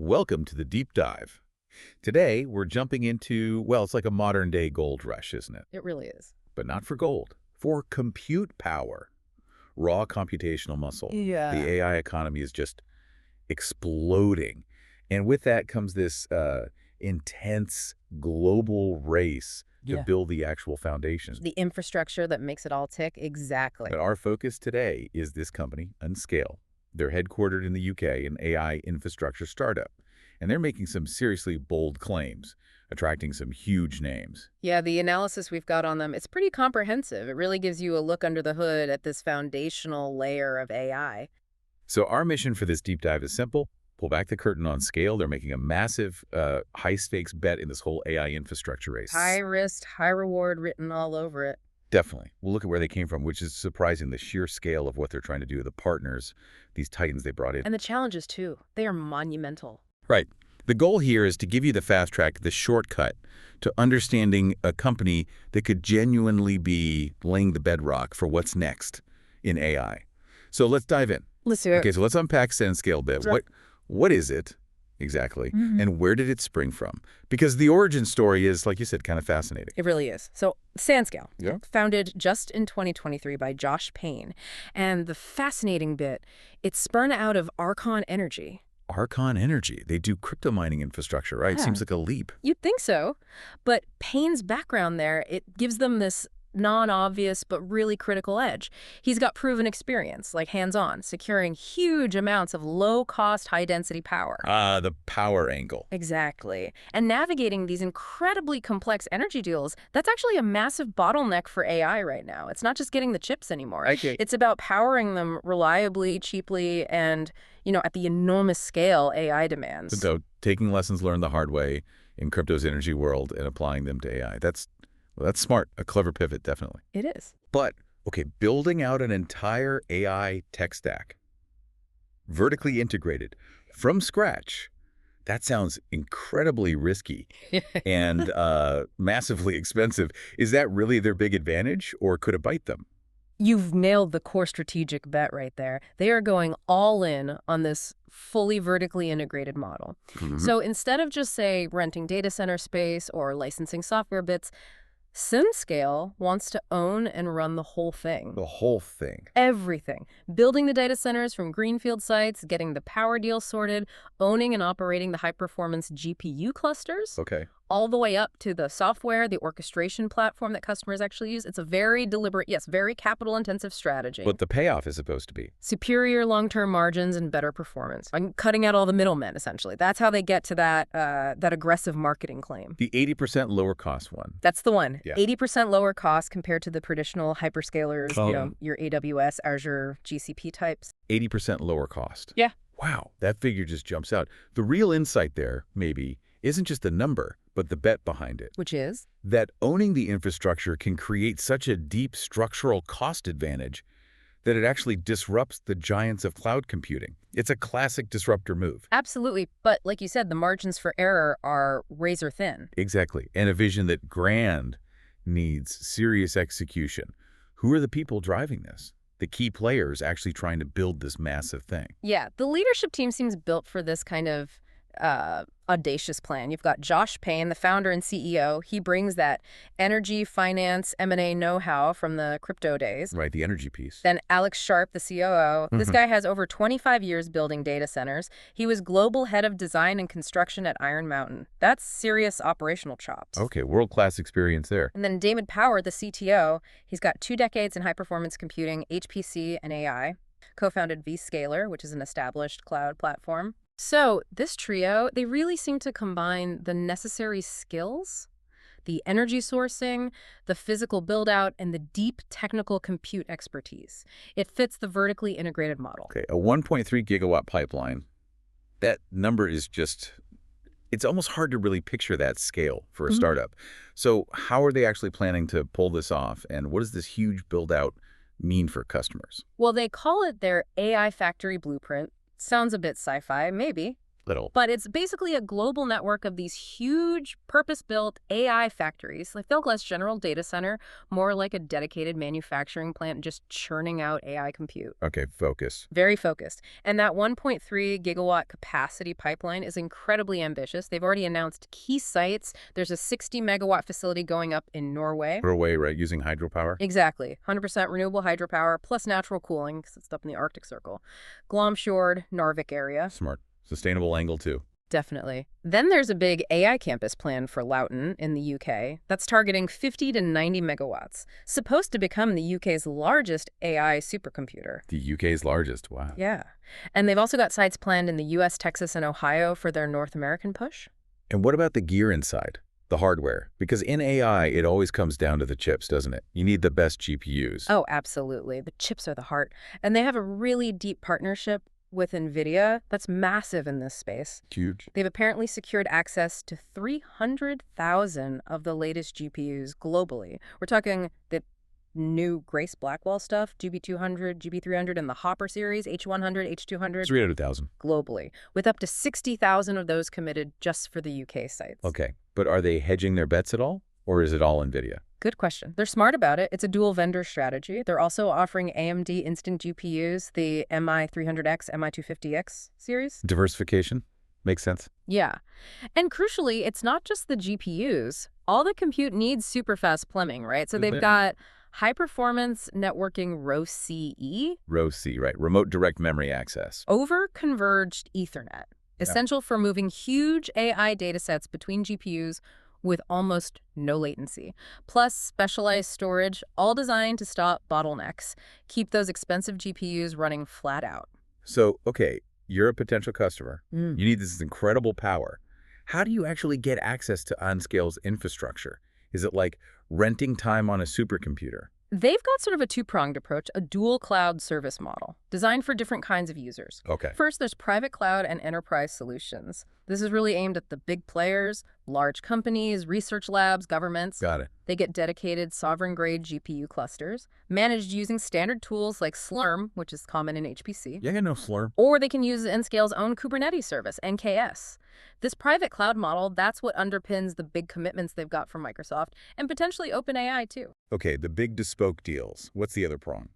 Welcome to the deep dive. Today, we're jumping into, well, it's like a modern-day gold rush, isn't it? It really is. But not for gold, for compute power, raw computational muscle. Yeah. The AI economy is just exploding. And with that comes this intense global race to build the actual foundations. The infrastructure that makes it all tick, exactly. But our focus today is this company, Nscale. They're headquartered in the UK, an AI infrastructure startup. And they're making some seriously bold claims, attracting some huge names. Yeah, the analysis we've got on them, it's pretty comprehensive. It really gives you a look under the hood at this foundational layer of AI. So our mission for this deep dive is simple. Pull back the curtain on Nscale. They're making a massive, high-stakes bet in this whole AI infrastructure race. High risk, high reward written all over it. Definitely. We'll look at where they came from, which is surprising, the sheer scale of what they're trying to do, the partners, these titans they brought in. And the challenges, too. They are monumental. Right. The goal here is to give you the fast track, the shortcut to understanding a company that could genuinely be laying the bedrock for what's next in AI. So let's dive in. Let's do it. Okay, so let's unpack Nscale a bit. What is it exactly, and where did it spring from? Because the origin story is, like you said, kind of fascinating. It really is. So Nscale, founded just in 2023 by Josh Payne. And the fascinating bit, it's spun out of Archon Energy. Archon Energy. They do crypto mining infrastructure, right? Yeah. Seems like a leap. You'd think so. But Payne's background there, it gives them this non-obvious but really critical edge. He's got proven experience, like hands-on, securing huge amounts of low-cost, high-density power. The power angle. Exactly. And navigating these incredibly complex energy deals, that's actually a massive bottleneck for AI right now. It's not just getting the chips anymore. Okay. It's about powering them reliably, cheaply, and, at the enormous scale AI demands. So taking lessons learned the hard way in crypto's energy world and applying them to AI. That's smart. A clever pivot, definitely. It is. But, okay, building out an entire AI tech stack, vertically integrated, from scratch, that sounds incredibly risky and massively expensive. Is that really their big advantage, or could it bite them? You've nailed the core strategic bet right there. They are going all in on this fully vertically integrated model. So instead of just, say, renting data center space or licensing software bits, Nscale wants to own and run the whole thing. The whole thing. Everything. Building the data centers from greenfield sites, getting the power deal sorted, owning and operating the high-performance GPU clusters. Okay. All the way up to the software, the orchestration platform that customers actually use. It's a very deliberate, yes, very capital-intensive strategy. But the payoff is supposed to be? Superior long-term margins and better performance. I'm cutting out all the middlemen, essentially. That's how they get to that aggressive marketing claim. The 80% lower cost one. That's the one. Yeah. 80% lower cost compared to the traditional hyperscalers, your AWS, Azure, GCP types. 80% lower cost. Yeah. Wow, that figure just jumps out. The real insight there, maybe, isn't just the number, but the bet behind it. Which is? That owning the infrastructure can create such a deep structural cost advantage that it actually disrupts the giants of cloud computing. It's a classic disruptor move. Absolutely. But like you said, the margins for error are razor thin. Exactly. And a vision that grand needs serious execution. Who are the people driving this? The key players actually trying to build this massive thing. Yeah, the leadership team seems built for this kind of audacious plan. You've got Josh Payne, the founder and CEO. He brings that energy, finance, M&A know-how from the crypto days. Right, the energy piece. Then Alex Sharp, the COO. This guy has over 25 years building data centers. He was global head of design and construction at Iron Mountain. That's serious operational chops. Okay, world-class experience there. And then David Power, the CTO. He's got 2 decades in high-performance computing, HPC, and AI. Co-founded Vscaler, which is an established cloud platform. So this trio, they really seem to combine the necessary skills, the energy sourcing, the physical build-out, and the deep technical compute expertise. It fits the vertically integrated model. Okay, a 1.3 gigawatt pipeline. That number is just, it's almost hard to really picture that scale for a startup. So how are they actually planning to pull this off? And what does this huge build-out mean for customers? Well, they call it their AI factory blueprint. Sounds a bit sci-fi, maybe. Little. But it's basically a global network of these huge, purpose-built AI factories. Like, think less general data center, more like a dedicated manufacturing plant just churning out AI compute. Okay, focus. Very focused. And that 1.3 gigawatt capacity pipeline is incredibly ambitious. They've already announced key sites. There's a 60 megawatt facility going up in Norway. Norway, right, using hydropower? Exactly. 100% renewable hydropower plus natural cooling because it's up in the Arctic Circle. Glomfjord, Narvik area. Smart. Sustainable angle, too. Definitely. Then there's a big AI campus plan for Loughton in the UK that's targeting 50 to 90 megawatts, supposed to become the UK's largest AI supercomputer. The UK's largest, wow. Yeah. And they've also got sites planned in the US, Texas, and Ohio for their North American push. And what about the gear inside? The hardware? Because in AI, it always comes down to the chips, doesn't it? You need the best GPUs. Oh, absolutely. The chips are the heart. And they have a really deep partnership with Nvidia that's massive in this space. Huge. They've apparently secured access to 300,000 of the latest GPUs globally. We're talking the new Grace Blackwell stuff, GB200, GB300, and the Hopper series, H100, H200. 300,000. Globally, with up to 60,000 of those committed just for the UK sites. Okay, but are they hedging their bets at all? Or is it all NVIDIA? Good question. They're smart about it. It's a dual vendor strategy. They're also offering AMD instant GPUs, the MI300X, MI250X series. Diversification? Makes sense. Yeah. And crucially, it's not just the GPUs. All the compute needs super fast plumbing, right? So they've got high performance networking ROCE. ROCE, right. Remote direct memory access. Over converged Ethernet. Essential for moving huge AI datasets between GPUs with almost no latency. Plus specialized storage, all designed to stop bottlenecks. Keep those expensive GPUs running flat out. So, okay, you're a potential customer. You need this incredible power. How do you actually get access to Nscale's infrastructure? Is it like renting time on a supercomputer? They've got sort of a two-pronged approach, a dual cloud service model, designed for different kinds of users. Okay. First, there's private cloud and enterprise solutions. This is really aimed at the big players, large companies, research labs, governments. Got it. They get dedicated sovereign-grade GPU clusters, managed using standard tools like Slurm, which is common in HPC. Yeah, no Slurm. Or they can use Nscale's own Kubernetes service, NKS. This private cloud model, that's what underpins the big commitments they've got from Microsoft, and potentially OpenAI too. Okay, the big bespoke deals. What's the other prong?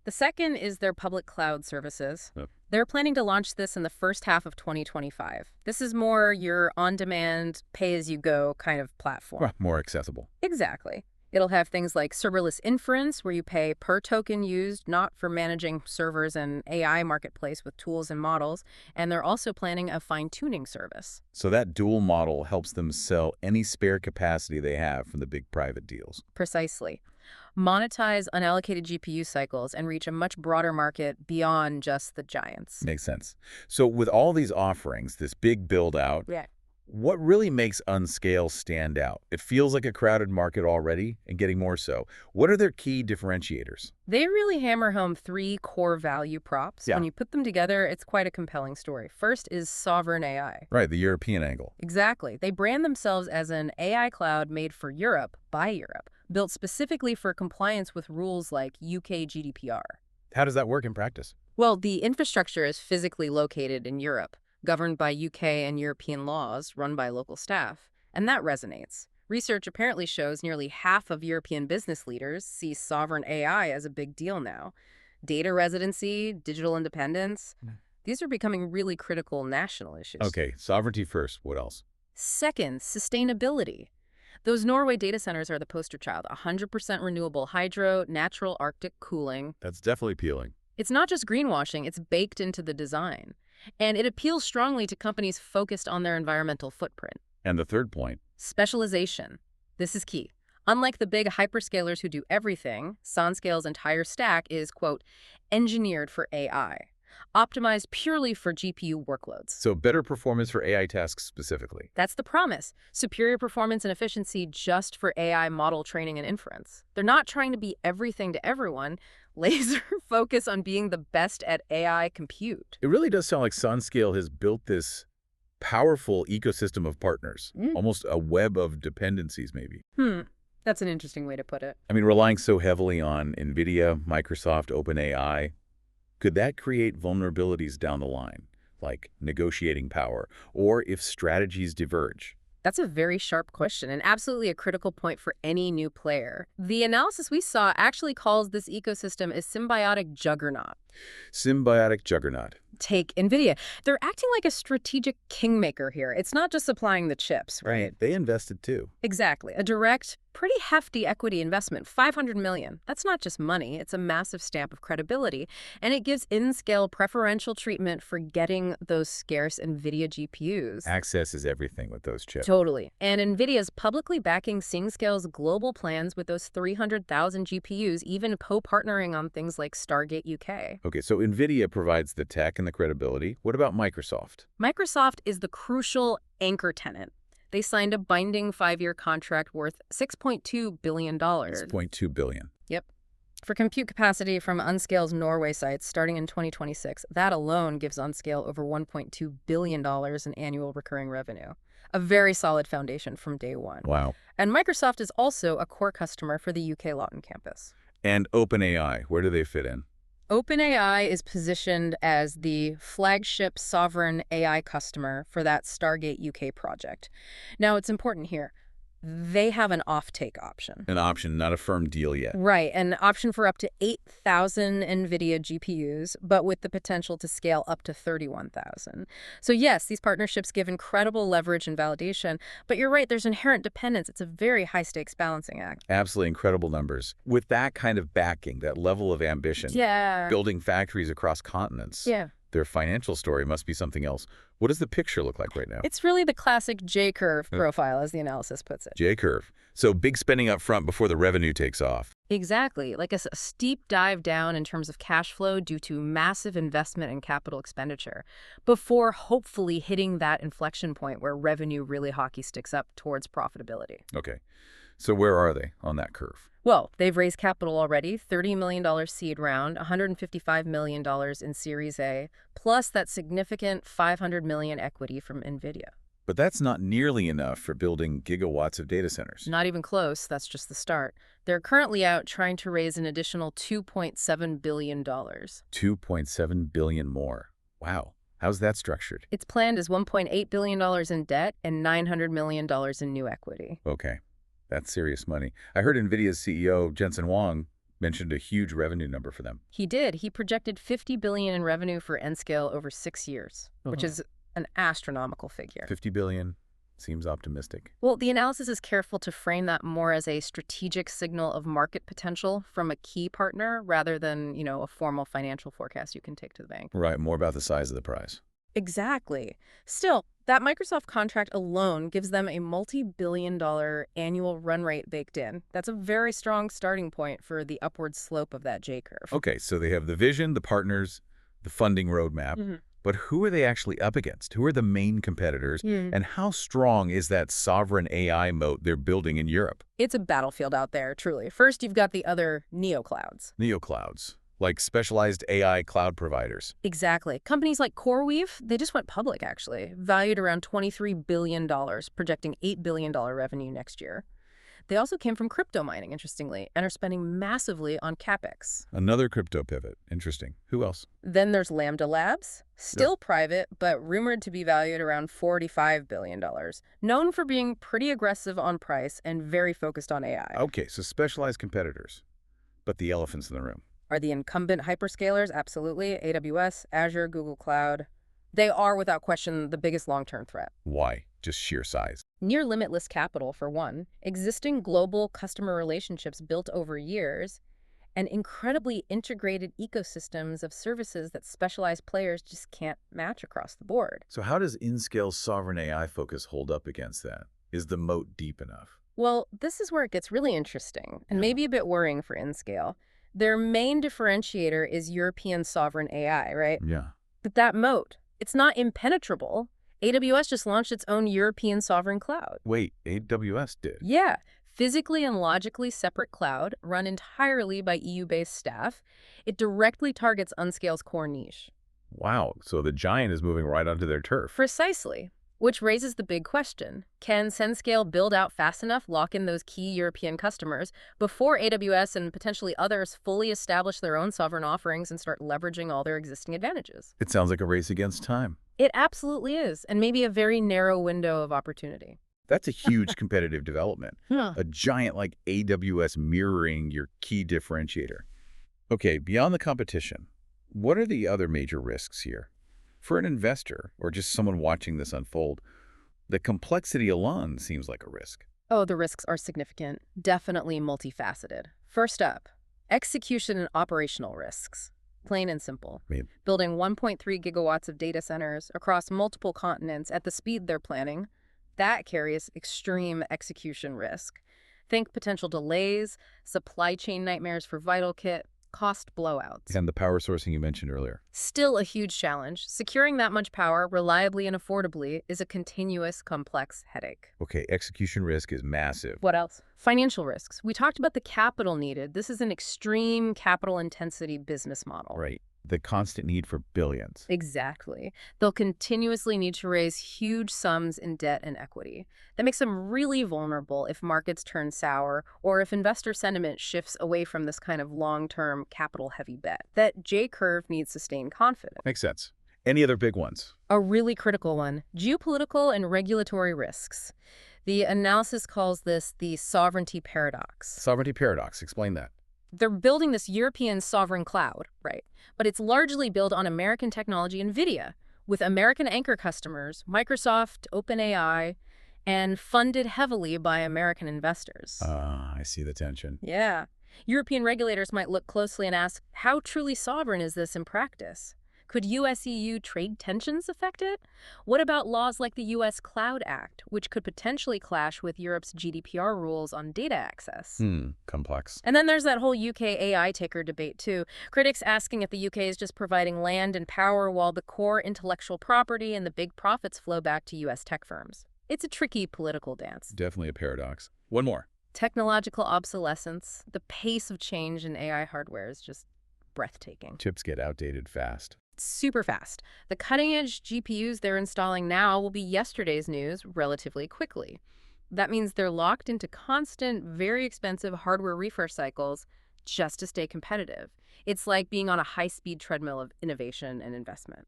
The second is their public cloud services. Yep. They're planning to launch this in the first half of 2025. This is more your on-demand, pay-as-you-go kind of platform. Well, more accessible. Exactly. It'll have things like serverless inference, where you pay per token used, not for managing servers and AI marketplace with tools and models. And they're also planning a fine-tuning service. So that dual model helps them sell any spare capacity they have from the big private deals. Precisely. Monetize unallocated GPU cycles and reach a much broader market beyond just the giants. Makes sense. So with all these offerings, this big build-out, Yeah. what really makes Nscale stand out? It feels like a crowded market already and getting more so. What are their key differentiators? They really hammer home three core value props. Yeah. When you put them together, it's quite a compelling story. First is sovereign AI. Right, the European angle. Exactly. They brand themselves as an AI cloud made for Europe by Europe, built specifically for compliance with rules like UK GDPR. How does that work in practice? Well, the infrastructure is physically located in Europe, governed by UK and European laws, run by local staff, and that resonates. Research apparently shows nearly half of European business leaders see sovereign AI as a big deal now. Data residency, digital independence, these are becoming really critical national issues. Okay, sovereignty first. What else? Second, sustainability. Those Norway data centers are the poster child. 100% renewable hydro, natural Arctic cooling. That's definitely appealing. It's not just greenwashing, it's baked into the design. And it appeals strongly to companies focused on their environmental footprint. And the third point? Specialization. This is key. Unlike the big hyperscalers who do everything, Nscale's entire stack is, quote, engineered for AI, optimized purely for GPU workloads. So better performance for AI tasks specifically. That's the promise. Superior performance and efficiency just for AI model training and inference. They're not trying to be everything to everyone. Laser focus on being the best at AI compute. It really does sound like Nscale has built this powerful ecosystem of partners, almost a web of dependencies maybe. That's an interesting way to put it. I mean, relying so heavily on Nvidia, Microsoft, OpenAI, could that create vulnerabilities down the line? like negotiating power, or if strategies diverge? That's a very sharp question and absolutely a critical point for any new player. The analysis we saw actually calls this ecosystem a symbiotic juggernaut. Symbiotic juggernaut. Take Nvidia. They're acting like a strategic kingmaker here. It's not just supplying the chips, right? They invested too. Exactly. A direct, pretty hefty equity investment, $500 million. That's not just money. It's a massive stamp of credibility. And it gives Nscale preferential treatment for getting those scarce Nvidia GPUs. Access is everything with those chips. Totally. And Nvidia's publicly backing Nscale's global plans with those 300,000 GPUs, even co-partnering on things like Stargate UK. Okay, so Nvidia provides the tech and the credibility. What about Microsoft? Microsoft is the crucial anchor tenant. They signed a binding 5-year contract worth $6.2 billion. $6.2 billion. Yep. For compute capacity from Nscale's Norway sites starting in 2026, that alone gives Nscale over $1.2 billion in annual recurring revenue. A very solid foundation from day one. Wow. And Microsoft is also a core customer for the UK Lawton campus. And OpenAI, where do they fit in? OpenAI is positioned as the flagship sovereign AI customer for that Stargate UK project. Now, it's important here. They have an offtake option. An option, not a firm deal yet. Right, an option for up to 8,000 NVIDIA GPUs, but with the potential to scale up to 31,000. So yes, these partnerships give incredible leverage and validation, but you're right, there's inherent dependence. It's a very high-stakes balancing act. Absolutely incredible numbers. With that kind of backing, that level of ambition, building factories across continents, their financial story must be something else. What does the picture look like right now? It's really the classic J-curve profile, as the analysis puts it. J-curve. So big spending up front before the revenue takes off. Exactly. Like a steep dive down in terms of cash flow due to massive investment in capital expenditure before hopefully hitting that inflection point where revenue really hockey sticks up towards profitability. Okay. So where are they on that curve? Well, they've raised capital already, $30 million seed round, $155 million in Series A, plus that significant $500 million equity from Nvidia. But that's not nearly enough for building gigawatts of data centers. Not even close. That's just the start. They're currently out trying to raise an additional $2.7 billion. $2.7 billion more. Wow. How's that structured? It's planned as $1.8 billion in debt and $900 million in new equity. Okay. That's serious money. I heard NVIDIA's CEO, Jensen Huang, mentioned a huge revenue number for them. He did. He projected $50 billion in revenue for Nscale over 6 years, which is an astronomical figure. $50 billion seems optimistic. Well, the analysis is careful to frame that more as a strategic signal of market potential from a key partner rather than, a formal financial forecast you can take to the bank. Right, more about the size of the prize. Exactly. Still, that Microsoft contract alone gives them a multi-billion-dollar annual run rate baked in. That's a very strong starting point for the upward slope of that J-curve. Okay, so they have the vision, the partners, the funding roadmap. But who are they actually up against? Who are the main competitors? And how strong is that sovereign AI moat they're building in Europe? It's a battlefield out there, truly. First, you've got the other neoclouds. Neoclouds, like specialized AI cloud providers. Exactly. Companies like CoreWeave, they just went public, actually, valued around $23 billion, projecting $8 billion revenue next year. They also came from crypto mining, interestingly, and are spending massively on CapEx. Another crypto pivot. Interesting. Who else? Then there's Lambda Labs, still private, but rumored to be valued around $45 billion. Known for being pretty aggressive on price and very focused on AI. Okay, so specialized competitors. But the elephants in the room. Are the incumbent hyperscalers? Absolutely. AWS, Azure, Google Cloud. They are, without question, the biggest long-term threat. Why? Just sheer size. Near limitless capital, for one, existing global customer relationships built over years, and incredibly integrated ecosystems of services that specialized players just can't match across the board. So how does Nscale's sovereign AI focus hold up against that? Is the moat deep enough? Well, this is where it gets really interesting, and maybe a bit worrying for Nscale. Their main differentiator is European sovereign AI, right? Yeah. But that moat, it's not impenetrable. AWS just launched its own European sovereign cloud. Wait, AWS did? Yeah. Physically and logically separate cloud, run entirely by EU-based staff. It directly targets Nscale's core niche. Wow, so the giant is moving right onto their turf. Precisely. Which raises the big question. Can Nscale build out fast enough, lock in those key European customers, before AWS and potentially others fully establish their own sovereign offerings and start leveraging all their existing advantages? It sounds like a race against time. It absolutely is, and maybe a very narrow window of opportunity. That's a huge competitive development. Yeah. A giant like AWS mirroring your key differentiator. Okay, beyond the competition, what are the other major risks here? For an investor, or just someone watching this unfold, the complexity alone seems like a risk. Oh, the risks are significant, definitely multifaceted. First up, execution and operational risks. Plain and simple. Right. Building 1.3 gigawatts of data centers across multiple continents at the speed they're planning, that carries extreme execution risk. Think potential delays, supply chain nightmares for vital kit, cost blowouts. And the power sourcing you mentioned earlier. Still a huge challenge. Securing that much power reliably and affordably is a continuous, complex headache. Okay, execution risk is massive. What else? Financial risks. We talked about the capital needed. This is an extreme capital intensity business model. Right. The constant need for billions. Exactly. They'll continuously need to raise huge sums in debt and equity. That makes them really vulnerable if markets turn sour or if investor sentiment shifts away from this kind of long-term capital-heavy bet. That J-curve needs sustained confidence. Makes sense. Any other big ones? A really critical one, geopolitical and regulatory risks. The analysis calls this the sovereignty paradox. Sovereignty paradox. Explain that. They're building this European sovereign cloud, right? But it's largely built on American technology, Nvidia, with American anchor customers, Microsoft, OpenAI, and funded heavily by American investors. I see the tension. Yeah. European regulators might look closely and ask, how truly sovereign is this in practice? Could US-EU trade tensions affect it? What about laws like the US Cloud Act, which could potentially clash with Europe's GDPR rules on data access? Complex. And then there's that whole UK AI taker debate, too. Critics asking if the UK is just providing land and power while the core intellectual property and the big profits flow back to US tech firms. It's a tricky political dance. Definitely a paradox. One more. Technological obsolescence. The pace of change in AI hardware is just breathtaking. Chips get outdated fast. Super fast. The cutting-edge GPUs they're installing now will be yesterday's news relatively quickly. That means they're locked into constant, very expensive hardware refresh cycles just to stay competitive. It's like being on a high-speed treadmill of innovation and investment.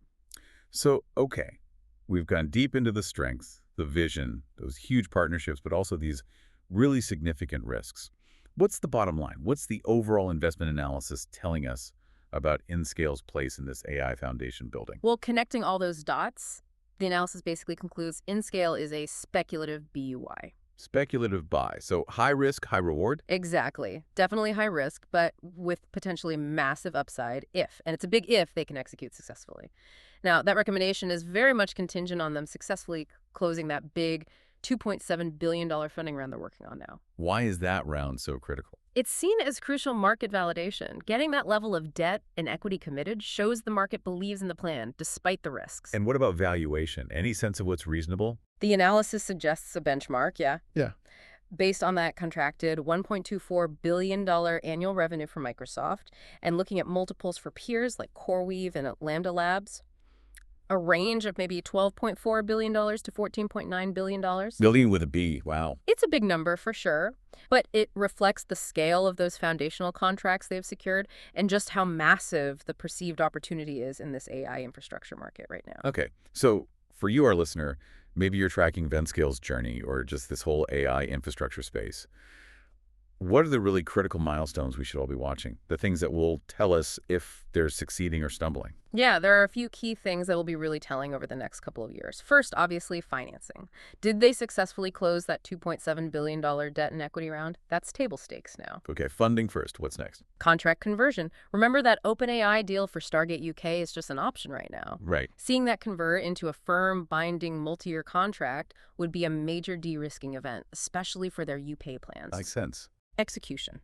So, okay, we've gone deep into the strengths, the vision, those huge partnerships, but also these really significant risks. What's the bottom line? What's the overall investment analysis telling us about Nscale's place in this AI foundation building? Well, connecting all those dots, the analysis basically concludes Nscale is a speculative BUY. Speculative buy. So high risk, high reward? Exactly. Definitely high risk, but with potentially massive upside if, and it's a big if, they can execute successfully. Now, that recommendation is very much contingent on them successfully closing that big $2.7 billion funding round they're working on now. Why is that round so critical? It's seen as crucial market validation. Getting that level of debt and equity committed shows the market believes in the plan, despite the risks. And what about valuation? Any sense of what's reasonable? The analysis suggests a benchmark, yeah. Yeah. Based on that contracted $1.24 billion annual revenue for Microsoft, and looking at multiples for peers like CoreWeave and Lambda Labs, a range of maybe $12.4 billion to $14.9 billion. Billion with a B. Wow. It's a big number for sure, but it reflects the scale of those foundational contracts they've secured and just how massive the perceived opportunity is in this AI infrastructure market right now. Okay. So for you, our listener, maybe you're tracking Nscale's journey or just this whole AI infrastructure space. What are the really critical milestones we should all be watching? The things that will tell us if they're succeeding or stumbling? Yeah, there are a few key things that will be really telling over the next couple of years. First, obviously, financing. Did they successfully close that $2.7 billion debt and equity round? That's table stakes now. Okay, funding first. What's next? Contract conversion. Remember that OpenAI deal for Stargate UK is just an option right now. Right. Seeing that convert into a firm, binding, multi-year contract would be a major de-risking event, especially for their UPay plans. Makes sense. Execution.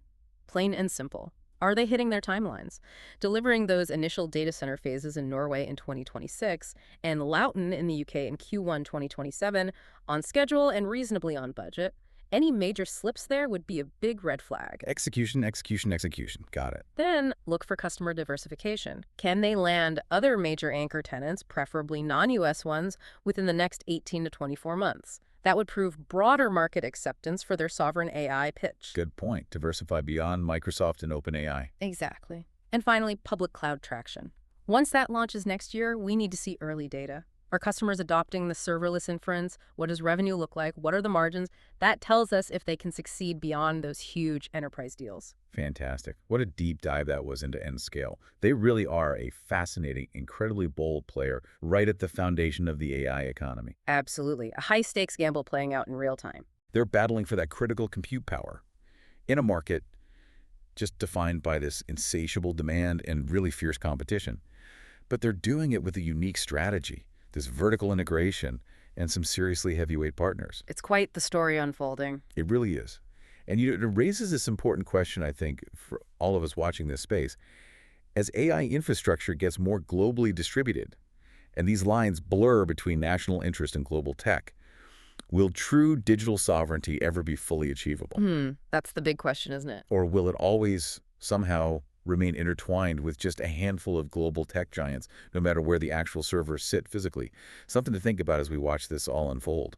Plain and simple. Are they hitting their timelines? Delivering those initial data center phases in Norway in 2026 and Loughton in the UK in Q1 2027 on schedule and reasonably on budget. Any major slips there would be a big red flag. Execution, execution, execution. Got it. Then look for customer diversification. Can they land other major anchor tenants, preferably non-US ones, within the next 18 to 24 months? That would prove broader market acceptance for their sovereign AI pitch. Good point. Diversify beyond Microsoft and OpenAI. Exactly. And finally, public cloud traction. Once that launches next year, we need to see early data. Are customers adopting the serverless inference? What does revenue look like? What are the margins? That tells us if they can succeed beyond those huge enterprise deals. Fantastic. What a deep dive that was into Nscale. They really are a fascinating, incredibly bold player right at the foundation of the AI economy. Absolutely. A high-stakes gamble playing out in real time. They're battling for that critical compute power in a market just defined by this insatiable demand and really fierce competition. But they're doing it with a unique strategy, this vertical integration, and some seriously heavyweight partners. It's quite the story unfolding. It really is. And it raises this important question, I think, for all of us watching this space. As AI infrastructure gets more globally distributed, and these lines blur between national interest and global tech, will true digital sovereignty ever be fully achievable? That's the big question, isn't it? Or will it always somehow remain intertwined with just a handful of global tech giants, no matter where the actual servers sit physically? Something to think about as we watch this all unfold.